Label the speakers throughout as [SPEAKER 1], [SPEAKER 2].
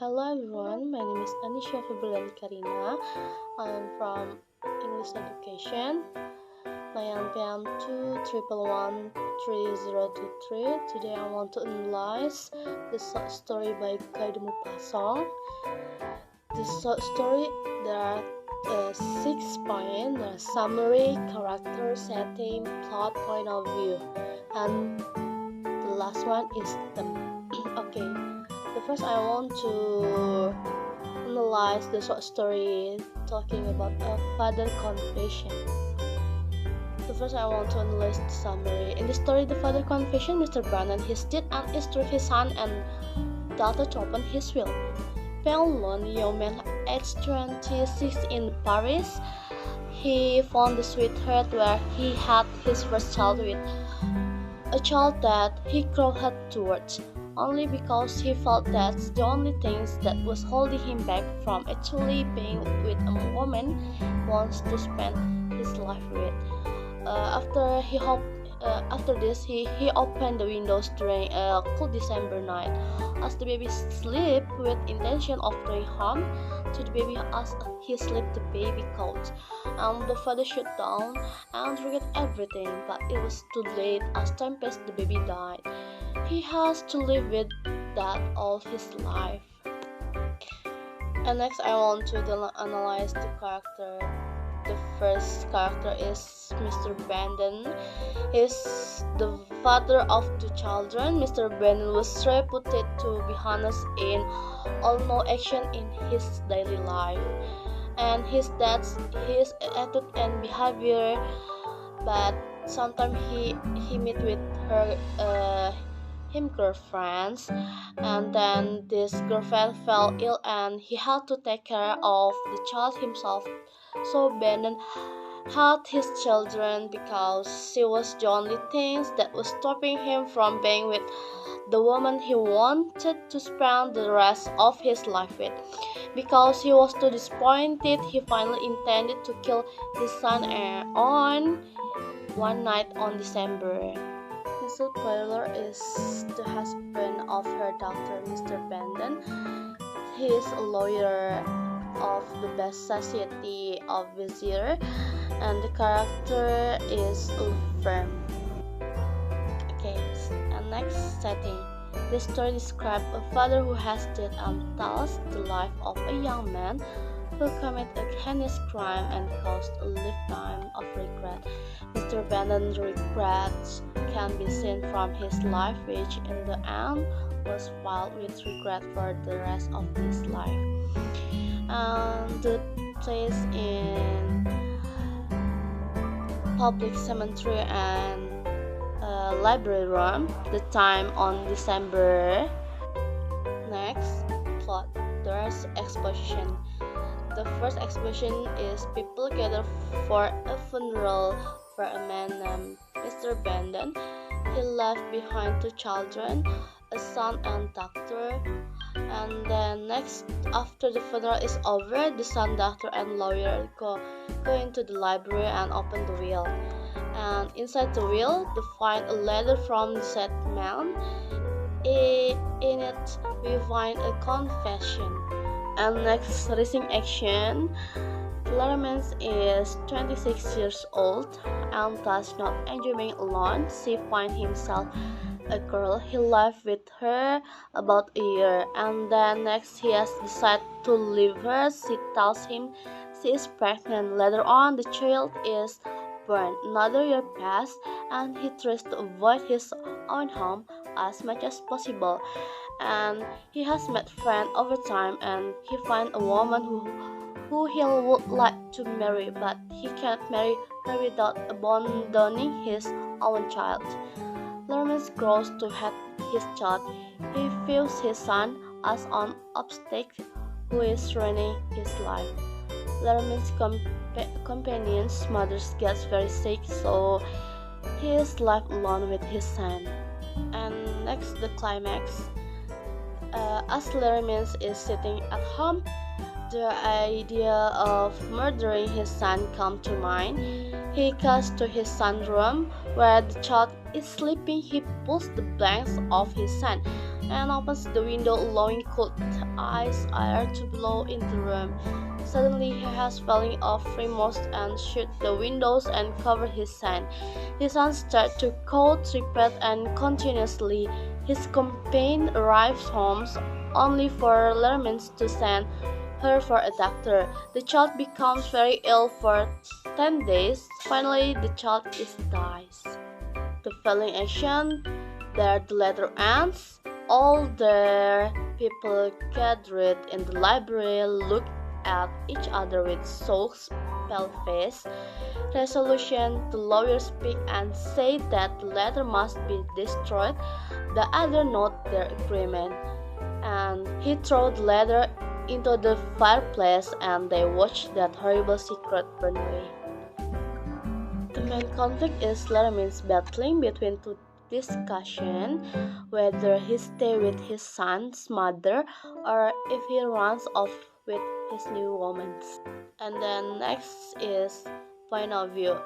[SPEAKER 1] Hello everyone, my name is Anisha Febrian Karina. I am from English Education. My NPM 2111303. Today I want to analyze the short story by Maupassant. The short story, there are 6 points: summary, character, setting, plot, point of view, and the last one is theme. Okay. The first I want to analyze the short story talking about a father confession. The first I want to analyze the summary. In the story, the father confession Mr. Brandon his deed and instruct his son and daughter to open his will. Being lonely young man aged 26 in Paris, he found the sweetheart where he had his first child with, a child that he crowed towards, only because he felt that's the only thing that was holding him back from actually being with a woman he wants to spend his life with. After this, he opened the windows during a cold December night. As the baby slept with intention of doing harm to the baby as he slept, the baby caught. The father shut down and regret everything, but it was too late. As time passed, the baby died. He has to live with that all his life. And next, I want to analyze the character. The first character is Mr. Brandon. He's the father of 2 children. Mr. Brandon was reputed to be honest in all no action in his daily life, and his attitude and behavior. But sometimes he meet with him girlfriends, and then this girlfriend fell ill and he had to take care of the child himself. So Brandon had his children because she was the only thing that was stopping him from being with the woman he wanted to spend the rest of his life with. Because he was too disappointed, he finally intended to kill his son on one night on December. Mr. Taylor is the husband of her daughter, Mr. Brandon. He is a lawyer of the best society of Vizier, and the character is firm. Okay, and next setting. This story describes a father who has died and tells the life of a young man who committed a heinous crime and caused a lifetime of regret. Mr. Brandon's regrets can be seen from his life, which in the end was filled with regret for the rest of his life. The place in public cemetery and library room. The time on December. Next, plot. There's exposition. The first exposition is people gather for a funeral for a man named Mr. Brandon. He left behind 2 children, a son and daughter. And then next, after the funeral is over, the son, daughter, and lawyer go into the library and open the will. And inside the will, they find a letter from the said man. In it, we find a confession. And next, rising action. Clarence is 26 years old and thus not enjoying alone. She finds himself a girl. He lived with her about a year, and then next he has decided to leave her. She tells him she is pregnant. Later on, the child is born. Another year passed, and he tries to avoid his own home as much as possible. And he has met friends over time, and he finds a woman who he would like to marry, but he can't marry her without abandoning his own child. Lerman grows to hate his child. He views his son as an obstacle who is ruining his life. Lerman's companion's mother gets very sick, so he is left alone with his son. And next, the climax. As Lerman is sitting at home, the idea of murdering his son comes to mind. He goes to his son's room where the child is sleeping. He pulls the blinds off his son and opens the window, allowing cold ice air to blow in the room. Suddenly, he has falling off remorse and shut the windows and cover his son. His son starts to cold, repeat and continuously. His companion arrives home only for Lermans to send her for a doctor. The child becomes very ill for 10 days. Finally, the child dies. The following action, there the letter ends. All the people gathered in the library look at each other with shocked, pale face. Resolution, the lawyers speak and say that the letter must be destroyed. The other note their agreement, and he threw the letter into the fireplace, and they watched that horrible secret burn away. The main conflict is Laramie's battling between two discussion whether he stay with his son's mother or if he runs off with his new woman. And then next is point of view.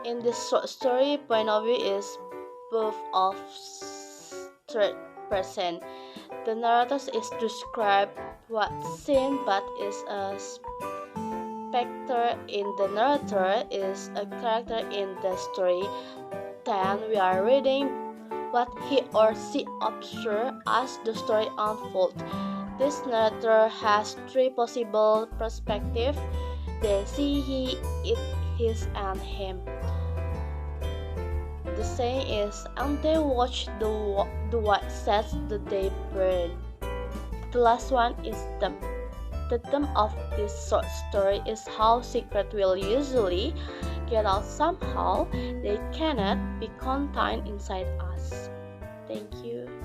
[SPEAKER 1] In this short story, point of view is both of third person. The narrator is described what scene but is a specter in the narrator is a character in the story. Then we are reading what he or she observes as the story unfolds. This narrator has three possible perspectives: they, she, he, it, his, and him. The saying is, and they watch the white sets the day burn. The last one is them. The theme of this short story is how secrets will usually get out somehow. They cannot be contained inside us. Thank you.